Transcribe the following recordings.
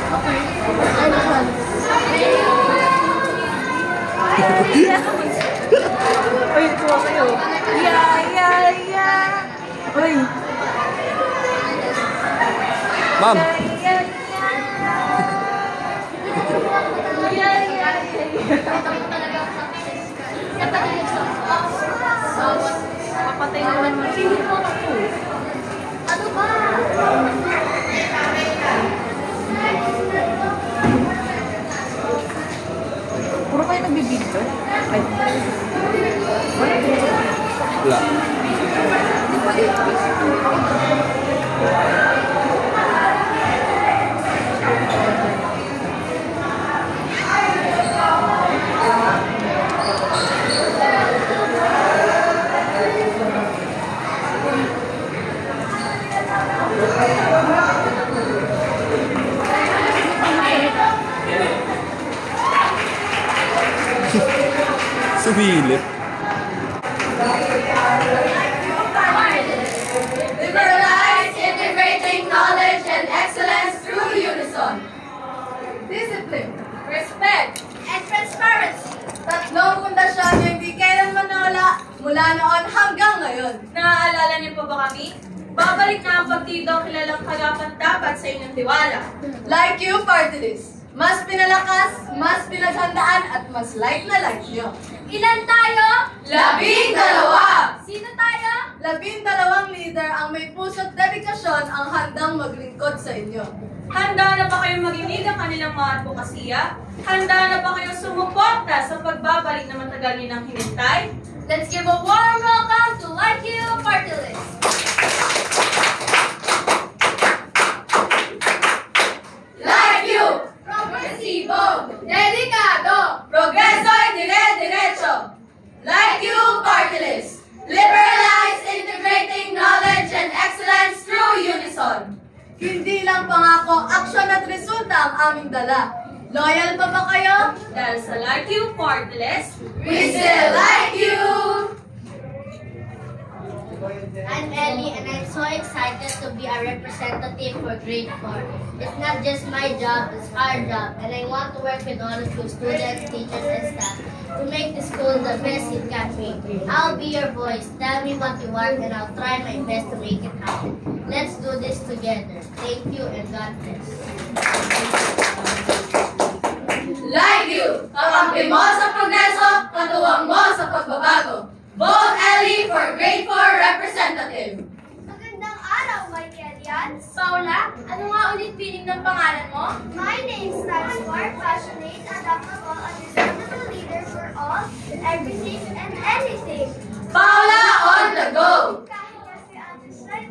Okay. Uy, tuwa kayo. Yeah. Uy. Ma'am. Papatay na naman. Ano ba? Puro kayo nagbibidyo? Ay. Wala. Sumilip. Liberalize, integrating knowledge and excellence through unison. Discipline, respect, and transparency. Tatlong pundasyon na hindi kailanman nawala mula noon hanggang ngayon. Naaalala niyo pa ba kami? Babalik na ang partido kilalang karapat-dapat sa inyong tiwala. Like you, party list. Mas pinalakas, mas pinaghandaan, at mas like na like nyo. Ilan tayo? 12! Sino tayo? 12 leader ang may puso't dedikasyon ang handang maglingkod sa inyo. Handa na ba kayong marinig ang kanilang mga advokasya? Handa na ba kayong sumuporta sa pagbabalik na matagal nilang hinintay? Let's give a warm welcome to Like You Party List! Like You! Progresivo! Dedicado! Progreso'y dire-diretso! Like You Party List! Liberalize, integrating knowledge and excellence through unison! Hindi lang pangako, aksyon at resulta ang aming dala. Loyal pa ba kayo? Dahil sa Like You Party List, We still like you! I'm Ellie and I'm so excited to be a representative for grade 4. It's not just my job, it's our job, and I want to work with all of you students, teachers, and staff to make the school the best it can be. I'll be your voice, tell me what you want, and I'll try my best to make it happen. Let's do this together. Thank you and God bless. Like You! Kakampi mo sa progreso, katuwang mo sa pagbabago. Vote Ellie for grade 4 representative. Magandang araw, my Kelians. Paula, ano nga ulit piling ng pangalan mo? My name stands for passionate, adaptable, understandable leader for all, everything, and anything. Paula, on the go! Kahit kasi ang design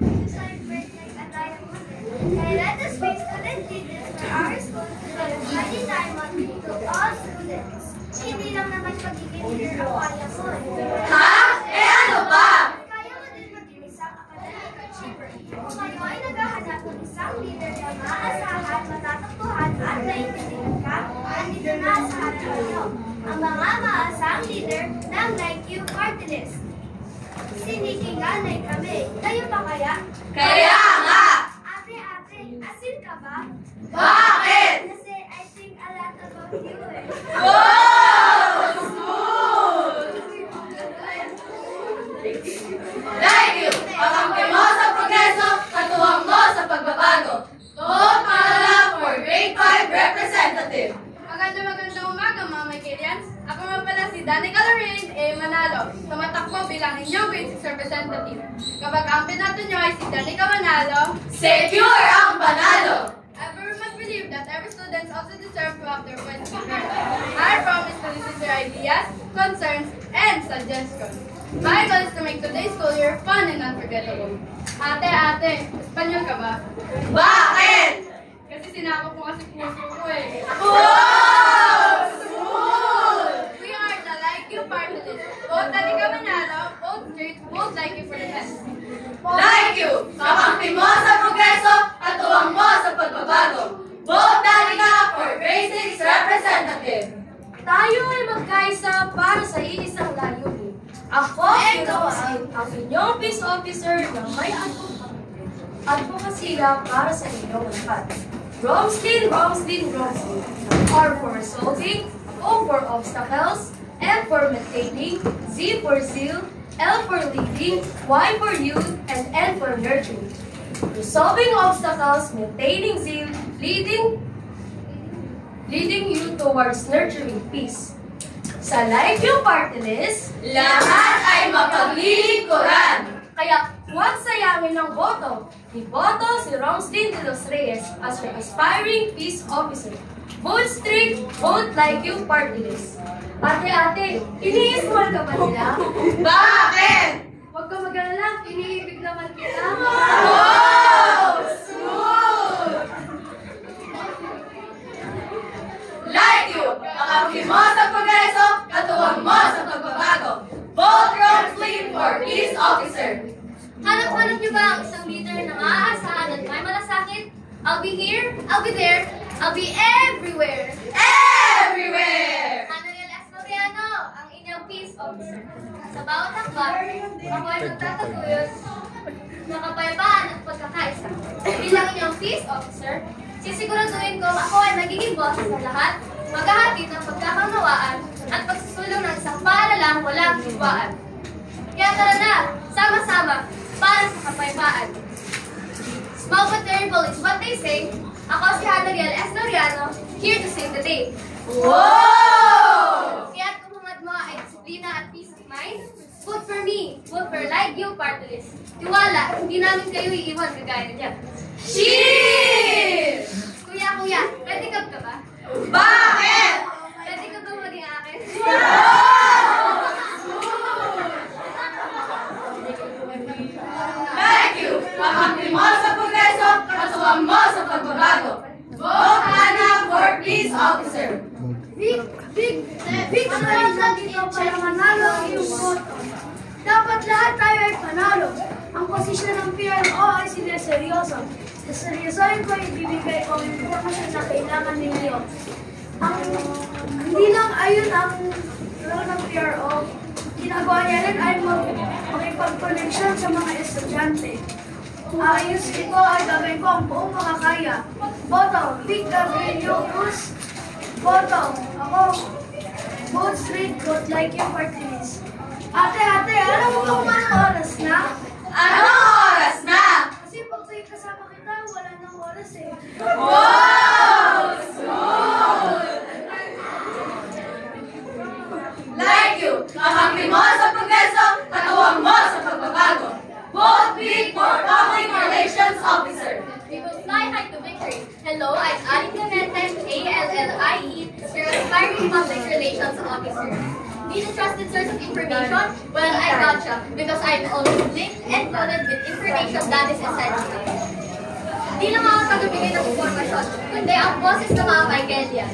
birthday at diamond. And let us be student leaders for our school to give a mighty diamond to all students. Hindi lang naman pagiging leader ang kaya ko. Ha? Eh ano pa? Kaya mo din maging isang academic achiever. Kung kayo ay naghahanap ng isang leader na maaasahan, matatakbuhan at naiintindihan ka, andito na sa harap ninyo ang mga maaasahang leader ng Like You Party List. Siniki nga kami. Kayo pa kaya? Kaya nga! Ate, asin ka ba? Bakit? Kasi I think a lot about you eh. Wow! Smooth! Like You! Kakampi mo sa progreso, katuwang mo sa pagbabago. Vote Paula for grade 5 representative. Magandang umaga mga may Kilians. Ako nga pala si Danica Lorraine A. Manalo, tumatakbo bilang inyong grade 6 representative. Kapag ang pinato nyo ay si Danica Manalo, Secure ang panalo! everyone must believe that every student also deserves to have their voice heard. I promise to listen to your ideas, concerns, and suggestions. My goal is to make today's school year fun and unforgettable. Ate, Espanyol ka ba? Bakit? Kasi sinako ko kasi puso ko eh. Wow! Smooth! We are the Like You Party List. Vote Danica Manalo, vote Straight, vote Like You for the best. Like You! Kakampi mo sa progreso, katuwang mo sa pagbabago. Vote Danica for grade 6 representative. Tayo ay magkaisa para sa iisang layunin. Ako, ang inyong peace officer na may advokasya para sa inyong lahat. Romslin, Romslin, Romslin. R for solving, O for obstacles, M for maintaining, Z for zeal, L for leading, Y for youth, and N for nurturing. Resolving obstacles, maintaining zeal, leading you towards nurturing peace. Sa Lakeview Party List, Lahat ay mapaglilingkuran. kaya huwag sayangin ng boto. Iboto si Romslin de los Reyes as your aspiring peace officer. Vote strict, vote Lakeview Party List. Ate, ini-small ka ba nila? Bakit? Huwag ka mag-alala, iniibig naman kita. Wow! Smooth! Like you, kakampi mo sa progreso, katuwang mo sa pagbabago. Vote Romslin for Peace Officer. Hanap-hanap niyo ba ang isang leader na maaasahan at may malasakit? I'll be here, I'll be there, I'll be everywhere. Everywhere! Anoriel Estoriano, ang inyong peace officer. Sa bawat hakbang, ako ay magtataguyod ng kapayapaan at pagkakaisa. Bilang inyong peace officer, sisiguraduhin ko ako ay magiging boss sa lahat, maghahatid ng pagkakaunawaan at pagsusulong ng isang paaralang walang hidwaan. Kaya tara na, sama-sama, para sa kapayapaan. Small but terrible is what they say. Ako si Hanoriel Estoriano, here to save the day. Wow! Kaya't kung hangad mo ay disiplina at peace of mind, vote for me, vote for Lakeview Party List. Tiwala, hindi namin kayo iiwan kagaya niya. Cheers! Kuya, ready ka ba? Bakit? Ready ka ba maging akin? Like you, kakampi mo sa progreso, katuwang mo sa pagbabago. Vote Hana for Peace Officer. Big Squad dito para manalo ang iyong boto. Dapat lahat tayo ay panalo. Ang posisyon ng PRO ay sineseryoso. Seryosohin ko, ibibigay ko ang informasyon na kailangan ninyo. Hindi lang ayun ang role ng PRO. Ginagawa niya rin ay makipag-connection sa mga estudyante. Ayos ito ay gagawin ko ang buong makakaya. Boto, Big W. Cruz. Boto, ako. Vote straight, vote like your party list. Ate, alam mo kung anong oras na? Anong oras na? Kasi pag tuwing kasama kita, wala nang oras eh. Wow! Smooth! Like you, kakampi mo sa progreso, katuwang mo sa pagbabago. Vote Big for Public Relations Officer. We will fly high to victory. Hello, I'm Ali Clemente, ALLIE, your aspiring public relations officer. Need a trusted source of information? Well, I gotcha, because I'm always linked and loaded with information that is essential. Di lang ako tagabigay ng informasyon, kundi ang boses ng mga Michaelia.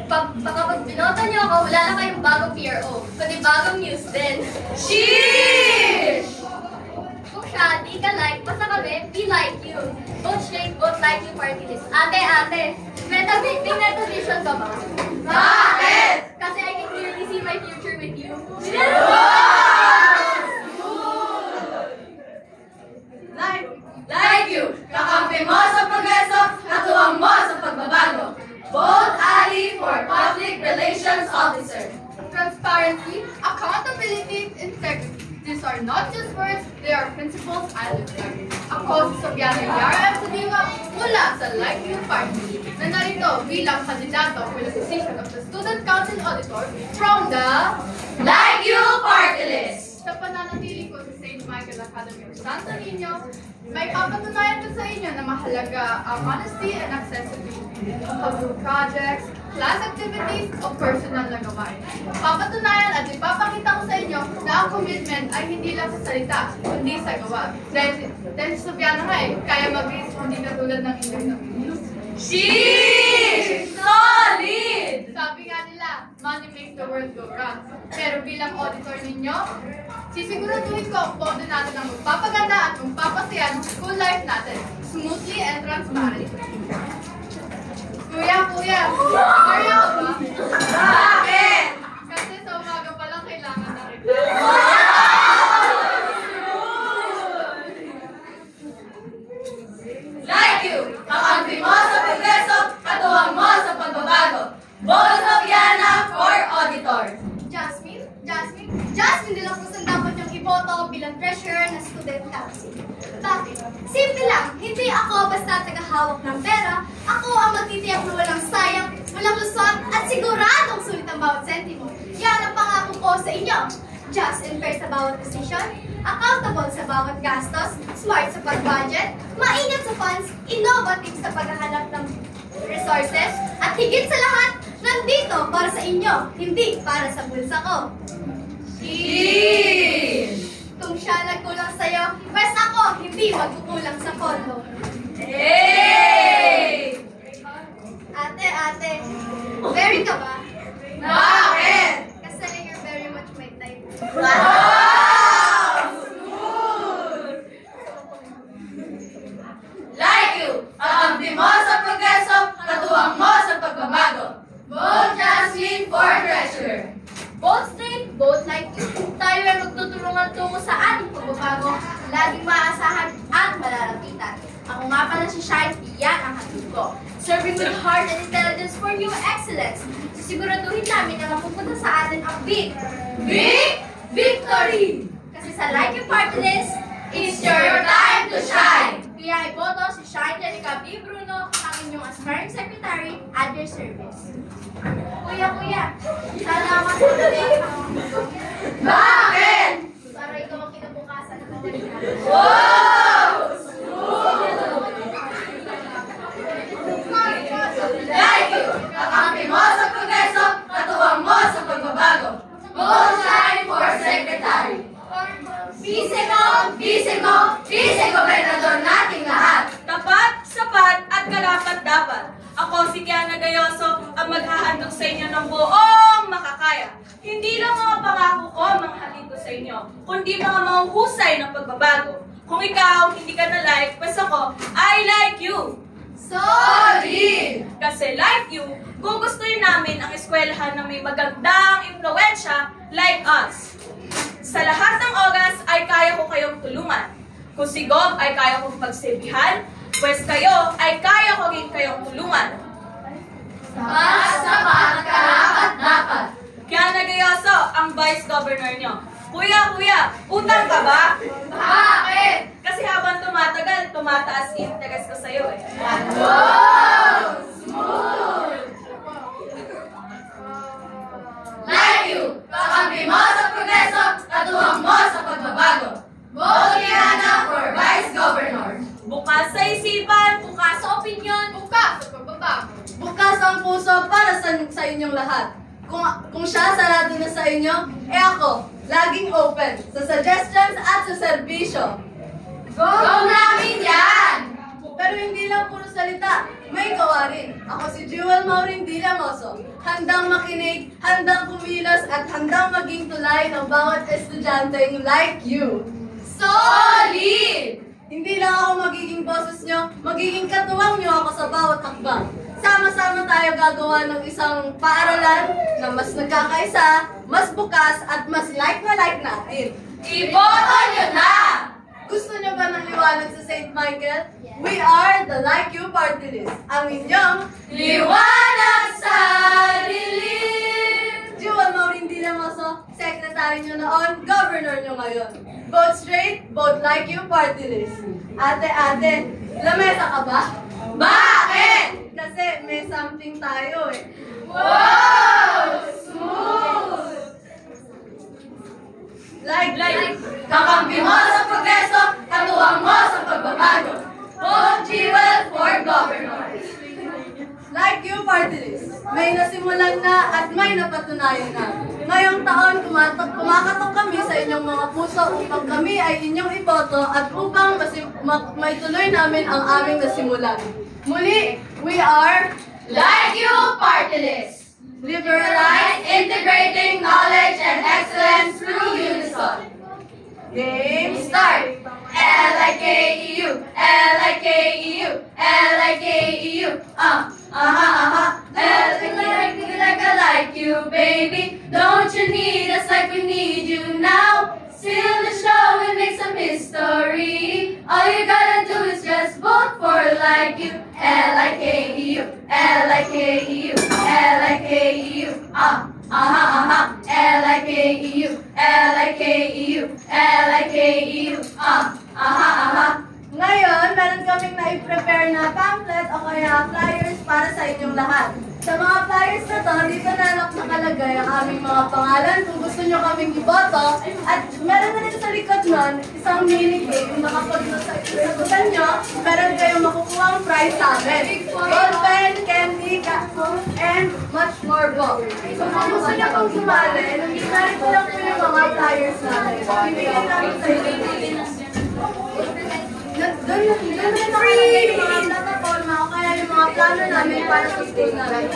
Kapag binoto niyo ako, wala lang kayong bagong PRO, kundi bagong news din. Cheers! Kung siya, di ka like, basta kami, be like you. Vote straight, vote like you party list. Ate, may meta vision ka ba? Bakit? Kasi I can clearly see my future with you. Like you, kakampi mo sa progreso, katuwang mo sa pagbabago. Vote Ali for Public Relations Officer. Transparency, accountability, integrity. These are not just words, they are principles I live by. Ako si Sobiana Yara M. Sadiwa mula sa Lakeview Party na narito bilang kandidato for the position of the Student Council Auditor from the Lakeview Party List. Sa pananatili ko sa St. Michael Academy of Santo Niño, may papatunayan ko sa inyo na mahalaga ang honesty and accessibility of group projects, class activities, o personal na gawain. Papatunayan at ipapakita ko sa inyo na ang commitment ay hindi lang sa salita, kundi sa gawa. Dahil si Sobiana nga kaya mag-reach hindi katulad ng inyong Sheesh! Solid! Sabi nga nila, money makes the world go round. Pero bilang auditor ninyo, sisiguraduhin ko ang pondo natin ang magpapaganda at magpapasaya ng school life natin, smoothly and transparently. Kuya, seryo ka ba? Bakit? Kasi sa umaga pa lang kailangan na reklamo. Like you, hawak ng pera, ako ang magtitiyak na walang sayang, walang lusot, at siguradong sulit ang bawat sentimo. Yan ang pangako ko sa inyo. Just and fair sa bawat decision, accountable sa bawat gastos, smart sa pag-budget, maingat sa funds, innovative sa paghahanap ng resources, at higit sa lahat, nandito para sa inyo, hindi para sa bulsa ko. Kung siya nagkulang sa'yo, pues ako hindi magkukulang sa pondo. Hey! Ate, very ka ba? Bakit? Kasi you're very much my type. Wow! Smooth! Like you, kakampi mo sa progreso, katuwang mo sa pagbabago. Vote Jasmine for treasurer. Both straight, both like you. Tayo ay magtutulungan tungo sa ating pagbabago, laging maaasahan at malalapitan. Ako nga pala si Shine, iyan ang hatid ko. Serving with heart and intelligence for new excellence. Sisiguraduhin namin na mapupunta sa atin ang big victory! Kasi sa Like You Party List, It's your time to shine! kaya iboto si Shine Jenica B. Bruno, ang inyong aspiring secretary at your service. Kuya, salamat sa gabi. Bakit? Para ikaw ang kinabukasan ng Wow! Like you, kakampi mo sa progreso, katuwang mo sa pagbabago. Vote Shine for secretary. Vice Gobernador nating lahat. Tapat, sapat, at karapat dapat. Ako si Kiana Gayoso ang maghahandog sa inyo ng buong makakaya. Hindi lang mga pangako ko mga hatid ko sa inyo, kundi mga mahuhusay ng pagbabago. Kung ikaw hindi ka na like, pues ako, I like you. Solid! Kasi like you, gugustuhin namin ang eskwelahan na may magandang impluwensya like us. Sa lahat ng oras ay kaya ko kayong tulungan. Kung si Gob ay kaya kong pagsilbihan, pues kayo ay kaya ko rin kayong tulungan. Sapat, karapat, dapat. Kaya Gayoso, ang Vice Governor nyo. Kuya, utang ka ba? Bakit? Kasi habang tumatagal, tumataas interest ko sa'yo eh. Wow! Smooth! Like you, kakampi mo sa progreso, katuwang mo sa pagbabago. Vote Kiana for Vice Governor. Bukas sa isipan, bukas sa opinyon, bukas sa pagbabago. Bukas ang puso para sa inyong lahat. Kung siya sarado na sa inyo, ako, laging open sa suggestions at sa serbisyo. Go namin yan! Pero hindi lang puro salita, may gawa rin. Ako si Jewel Maureen Dillamoso, handang makinig, handang kumilos, at handang maging tulay ng bawat estudyanteng like you. Solid! Hindi lang ako magiging boses nyo, magiging katuwang nyo ako sa bawat hakbang. Sama-sama tayo gagawa ng isang paaralan na mas nagkakaisa, mas bukas, at mas like na like natin. Iboto nyo na! Gusto nyo ba ng liwanag sa St. Michael? We are the Like You Party List. Ang inyong Liwanag sa dilim! Jewel Maureen Dillamoso, secretary nyo noon, governor nyo ngayon. Vote straight, vote Like You Party List. Ate, lamesa ka ba? Bakit? Kasi may something tayo eh. Wow! Smooth! Like, Kakampi mo sa progreso, katuwang mo sa pagbabago. Vote Jewel for Governor. Like You Party List. May nasimulan na at may napatunayan na. Ngayong taon, kumakatok kami sa inyong mga puso upang kami ay inyong iboto at upang may tuloy namin ang aming nasimulan. Muli, we are Like You Party List. Liberalize, Integrating knowledge and excellence through unison. Game, Start! L-I-K-E-U, L-I-K-E-U, L-I-K-E-U, like you, baby. Don't you need us like we need you now? Seal the show and make some history. All you gotta do is just vote for Like You, L-I-K-E-U, L-I-K-E-U, L-I-K-E-U, L-I-K-E-U, L-I-K-E-U, L-I-K-E-U, Ngayon, meron kaming na-prepare na pamphlet o kaya flyers para sa inyong lahat. Sa mga flyers na to, dito na nakalagay ang aming mga pangalan kung gusto nyo kaming iboto. At meron na rin sa likod nun, isang mini game na kapag nasagutan nyo, meron kayong makukuha ang prize sa amin. Ball pen, candy, food, and much more po. So kung gusto nyo pong sumali, narito lang po yung mga flyers namin. Bibigyan namin sa inyo. Doon rin nakalagay yung mga plataforma o kaya yung mga plano namin para sa school namin.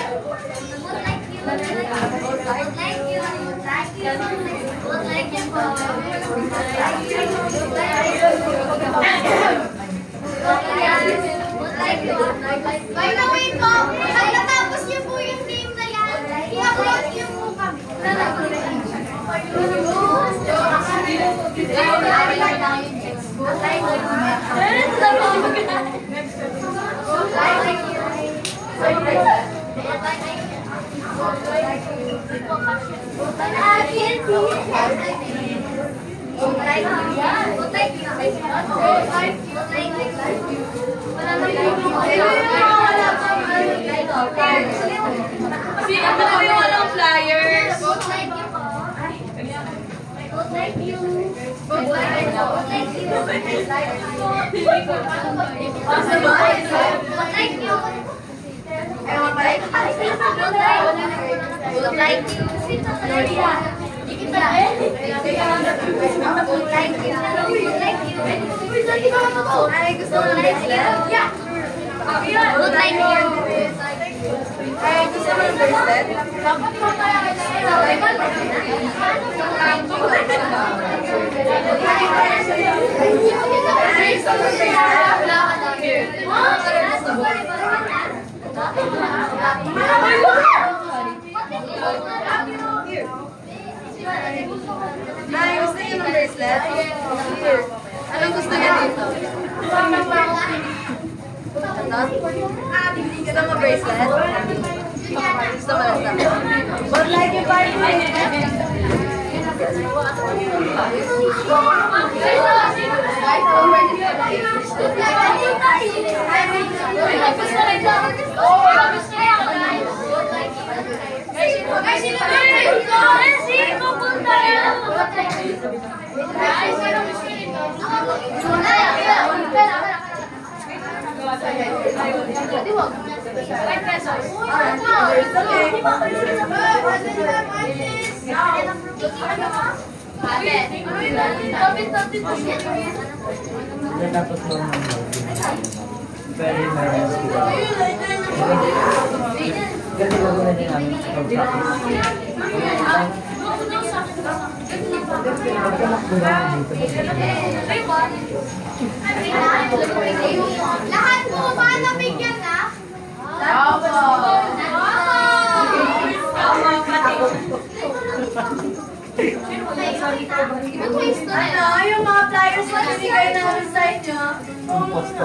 By the way po, pag natapos niyo po yung game na yan, i-upload niyo po kami. Sino ba kami walang flyers? Ay, gusto mo ng bracelet? Yeah! Ay, gusto mo ng bracelet? Nay, gusto niyo ng bracelet? Anong gusto niya dito? Gusto mo bracelet? Gusto mo lang sa but like yung party Lahat po ba nabigyan na? Ano, yung mga flyers na binigay namin sa inyo, kung gusto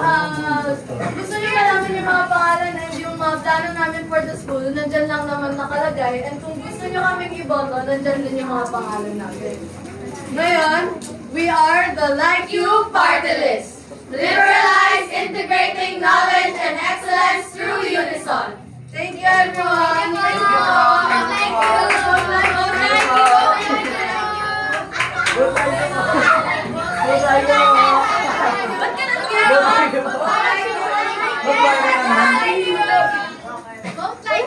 nyo malaman yung mga pangalan and yung mga plano namin for the school, nandyan lang naman nakalagay. And kung gusto nyo kaming iboto, nandyan din yung mga pangalan namin. Ngayon, we are the Like You Party List. Liberalize, integrating knowledge and excellence through unison. Thank you everyone! Thank you! Thank you! Ba't ka nag-iwan?